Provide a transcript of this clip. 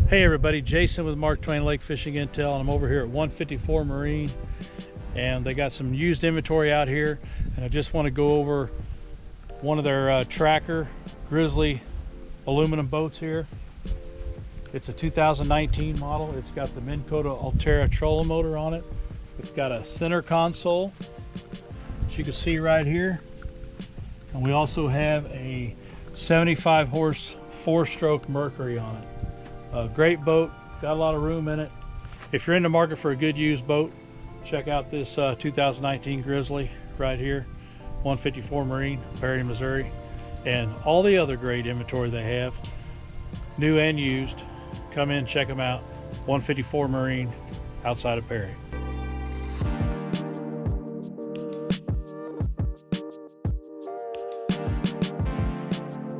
Hey everybody, Jason with Mark Twain Lake Fishing Intel, and I'm over here at 154 Marine, and they got some used inventory out here, and I just want to go over one of their Tracker Grizzly aluminum boats here. It's a 2019 model. It's got the Minn Kota Ulterra trolling motor on it. It's got a center console, as you can see right here, and we also have a 75 horse 4-stroke Mercury on it. A great boat, got a lot of room in it. If you're in the market for a good used boat, check out this 2019 Grizzly right here, 154 Marine, Perry, Missouri, and all the other great inventory they have, new and used. Come in, check them out. 154 Marine, outside of Perry.